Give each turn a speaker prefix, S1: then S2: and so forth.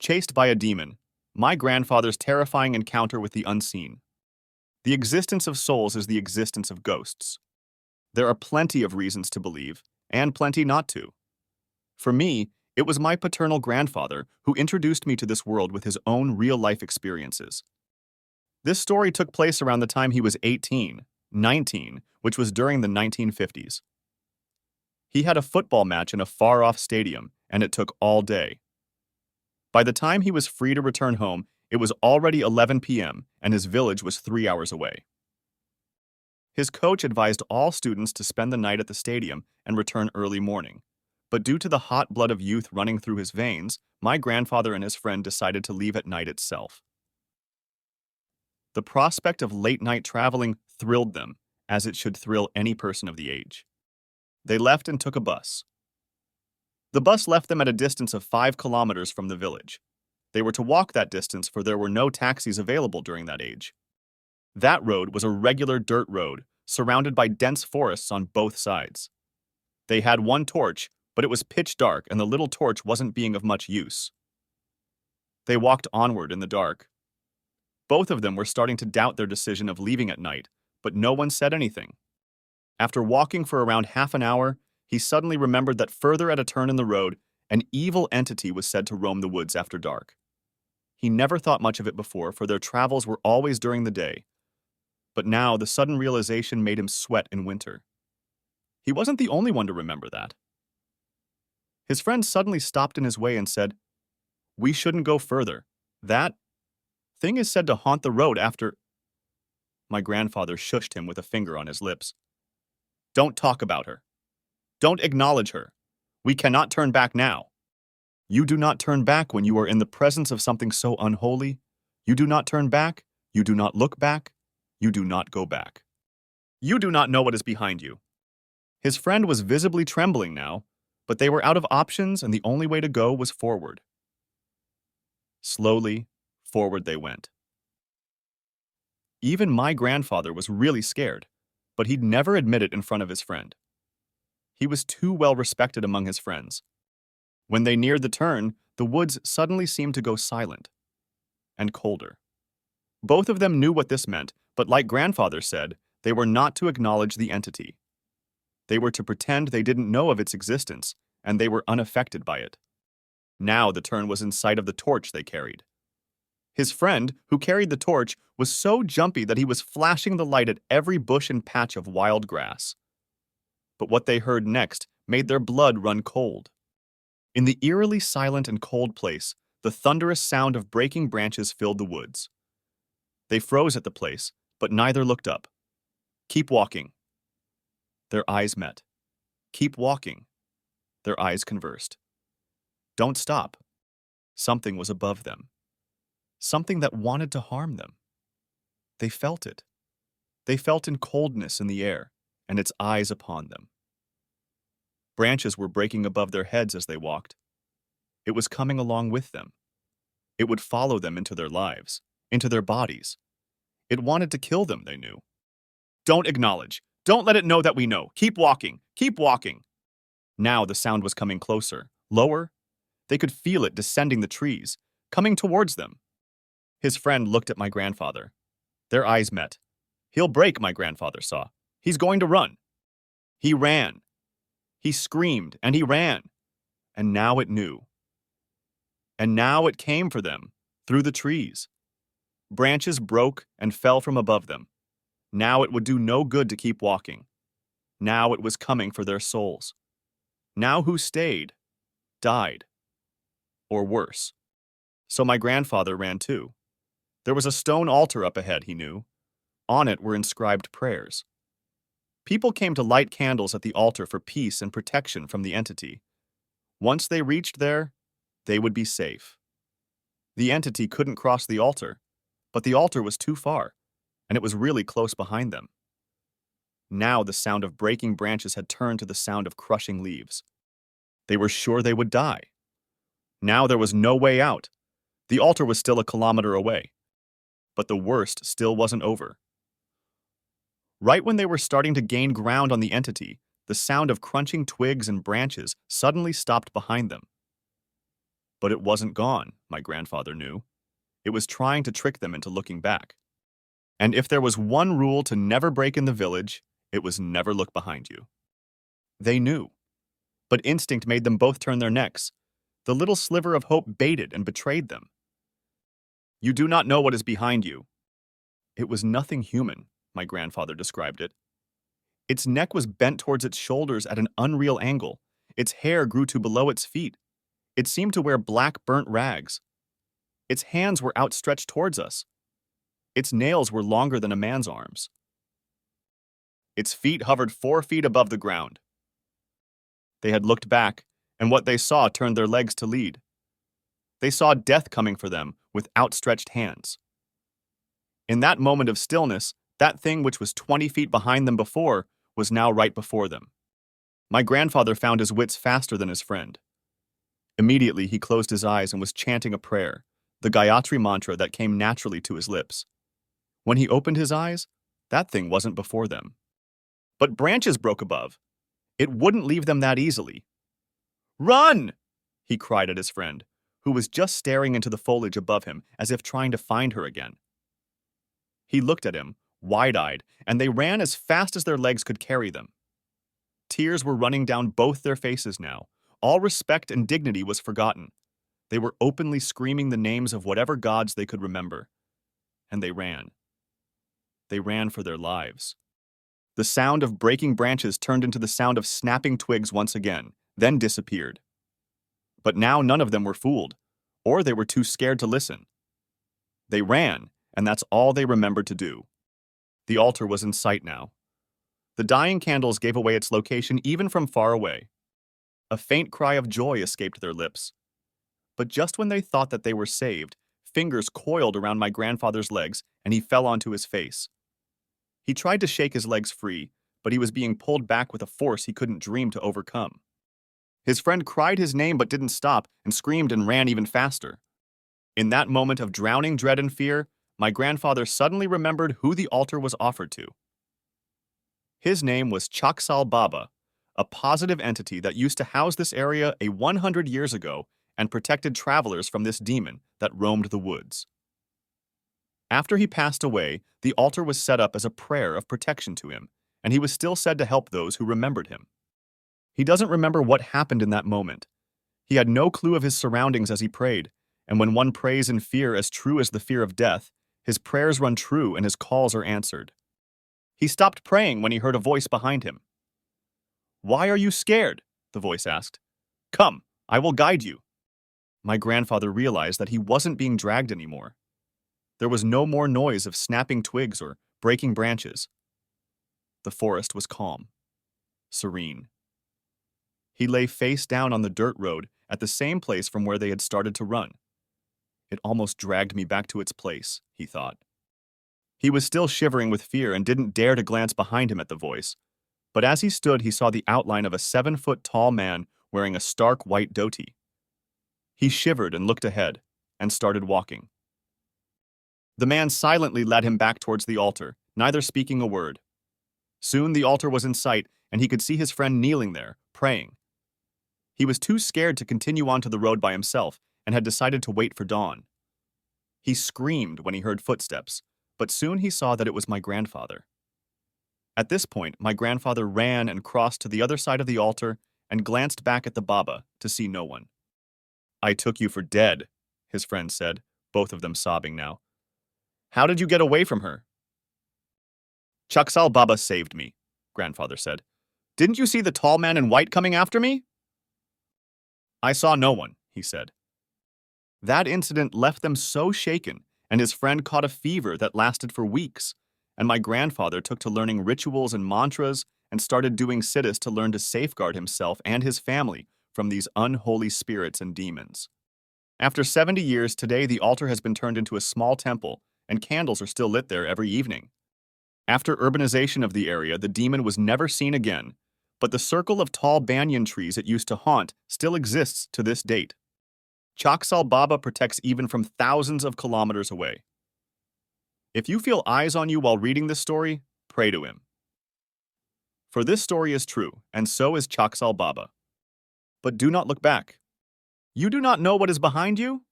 S1: Chased by a demon, my grandfather's terrifying encounter with the unseen. The existence of souls is the existence of ghosts. There are plenty of reasons to believe, and plenty not to. For me, it was my paternal grandfather who introduced me to this world with his own real-life experiences. This story took place around the time he was 18, 19, which was during the 1950s. He had a football match in a far-off stadium, and it took all day. By the time he was free to return home, it was already 11 p.m., and his village was 3 hours away. His coach advised all students to spend the night at the stadium and return early morning. But due to the hot blood of youth running through his veins, my grandfather and his friend decided to leave at night itself. The prospect of late-night traveling thrilled them, as it should thrill any person of the age. They left and took a bus. The bus left them at a distance of 5 kilometers from the village. They were to walk that distance, for there were no taxis available during that age. That road was a regular dirt road, surrounded by dense forests on both sides. They had one torch, but it was pitch dark and the little torch wasn't being of much use. They walked onward in the dark. Both of them were starting to doubt their decision of leaving at night, but no one said anything. After walking for around half an hour, he suddenly remembered that further at a turn in the road, an evil entity was said to roam the woods after dark. He never thought much of it before, for their travels were always during the day. But now the sudden realization made him sweat in winter. He wasn't the only one to remember that. His friend suddenly stopped in his way and said, "We shouldn't go further. That thing is said to haunt the road after—" My grandfather shushed him with a finger on his lips. "Don't talk about her. Don't acknowledge her. We cannot turn back now. You do not turn back when you are in the presence of something so unholy. You do not turn back. You do not look back. You do not go back. You do not know what is behind you." His friend was visibly trembling now, but they were out of options and the only way to go was forward. Slowly, forward they went. Even my grandfather was really scared, but he'd never admit it in front of his friend. He was too well respected among his friends. When they neared the turn, the woods suddenly seemed to go silent and colder. Both of them knew what this meant, but like grandfather said, they were not to acknowledge the entity. They were to pretend they didn't know of its existence, and they were unaffected by it. Now the turn was in sight of the torch they carried. His friend, who carried the torch, was so jumpy that he was flashing the light at every bush and patch of wild grass. But what they heard next made their blood run cold. In the eerily silent and cold place, the thunderous sound of breaking branches filled the woods. They froze at the place, but neither looked up. "Keep walking." Their eyes met. "Keep walking." Their eyes conversed. "Don't stop." Something was above them. Something that wanted to harm them. They felt it. They felt in coldness in the air, and its eyes upon them. Branches were breaking above their heads as they walked. It was coming along with them. It would follow them into their lives, into their bodies. It wanted to kill them, they knew. "Don't acknowledge. Don't let it know that we know. Keep walking. Keep walking." Now the sound was coming closer, lower. They could feel it descending the trees, coming towards them. His friend looked at my grandfather. Their eyes met. "He'll break," my grandfather saw. "He's going to run." He ran. He screamed, and he ran. And now it knew. And now it came for them, through the trees. Branches broke and fell from above them. Now it would do no good to keep walking. Now it was coming for their souls. Now who stayed, died, or worse. So my grandfather ran too. There was a stone altar up ahead, he knew. On it were inscribed prayers. People came to light candles at the altar for peace and protection from the entity. Once they reached there, they would be safe. The entity couldn't cross the altar, but the altar was too far, and it was really close behind them. Now the sound of breaking branches had turned to the sound of crushing leaves. They were sure they would die. Now there was no way out. The altar was still a kilometer away. But the worst still wasn't over. Right when they were starting to gain ground on the entity, the sound of crunching twigs and branches suddenly stopped behind them. But it wasn't gone, my grandfather knew. It was trying to trick them into looking back. And if there was one rule to never break in the village, it was never look behind you. They knew. But instinct made them both turn their necks. The little sliver of hope baited and betrayed them. You do not know what is behind you. It was nothing human, my grandfather described it. Its neck was bent towards its shoulders at an unreal angle. Its hair grew to below its feet. It seemed to wear black burnt rags. Its hands were outstretched towards us. Its nails were longer than a man's arms. Its feet hovered 4 feet above the ground. They had looked back, and what they saw turned their legs to lead. They saw death coming for them with outstretched hands. In that moment of stillness, that thing which was 20 feet behind them before was now right before them. My grandfather found his wits faster than his friend. Immediately, he closed his eyes and was chanting a prayer, the Gayatri mantra that came naturally to his lips. When he opened his eyes, that thing wasn't before them. But branches broke above. It wouldn't leave them that easily. Run! He cried at his friend, who was just staring into the foliage above him as if trying to find her again. He looked at him, wide-eyed, and they ran as fast as their legs could carry them. Tears were running down both their faces now. All respect and dignity was forgotten. They were openly screaming the names of whatever gods they could remember. And they ran. They ran for their lives. The sound of breaking branches turned into the sound of snapping twigs once again, then disappeared. But now none of them were fooled, or they were too scared to listen. They ran, and that's all they remembered to do. The altar was in sight now. The dying candles gave away its location even from far away. A faint cry of joy escaped their lips. But just when they thought that they were saved, fingers coiled around my grandfather's legs, and he fell onto his face. He tried to shake his legs free, but he was being pulled back with a force he couldn't dream to overcome. His friend cried his name but didn't stop and screamed and ran even faster. In that moment of drowning dread and fear, my grandfather suddenly remembered who the altar was offered to. His name was Chaksal Baba, a positive entity that used to house this area 100 years ago and protected travelers from this demon that roamed the woods. After he passed away, the altar was set up as a prayer of protection to him, and he was still said to help those who remembered him. He doesn't remember what happened in that moment. He had no clue of his surroundings as he prayed, and when one prays in fear as true as the fear of death, his prayers run true and his calls are answered. He stopped praying when he heard a voice behind him. "Why are you scared?" the voice asked. "Come, I will guide you." My grandfather realized that he wasn't being dragged anymore. There was no more noise of snapping twigs or breaking branches. The forest was calm, serene. He lay face down on the dirt road at the same place from where they had started to run. It almost dragged me back to its place, he thought. He was still shivering with fear and didn't dare to glance behind him at the voice. But as he stood, he saw the outline of a 7-foot-tall man wearing a stark white dhoti. He shivered and looked ahead, and started walking. The man silently led him back towards the altar, neither speaking a word. Soon the altar was in sight, and he could see his friend kneeling there, praying. He was too scared to continue onto the road by himself, and had decided to wait for dawn. He screamed when he heard footsteps, but soon he saw that it was my grandfather. At this point, my grandfather ran and crossed to the other side of the altar and glanced back at the Baba to see no one. "I took you for dead," his friend said, both of them sobbing now. "How did you get away from her?" "Chaksal Baba saved me," grandfather said. "Didn't you see the tall man in white coming after me?" "I saw no one," he said. That incident left them so shaken, and his friend caught a fever that lasted for weeks, and my grandfather took to learning rituals and mantras and started doing siddhis to learn to safeguard himself and his family from these unholy spirits and demons. After 70 years, today the altar has been turned into a small temple, and candles are still lit there every evening. After urbanization of the area, the demon was never seen again, but the circle of tall banyan trees it used to haunt still exists to this date. Chaksal Baba protects even from thousands of kilometers away. If you feel eyes on you while reading this story, pray to him. For this story is true, and so is Chaksal Baba. But do not look back. You do not know what is behind you?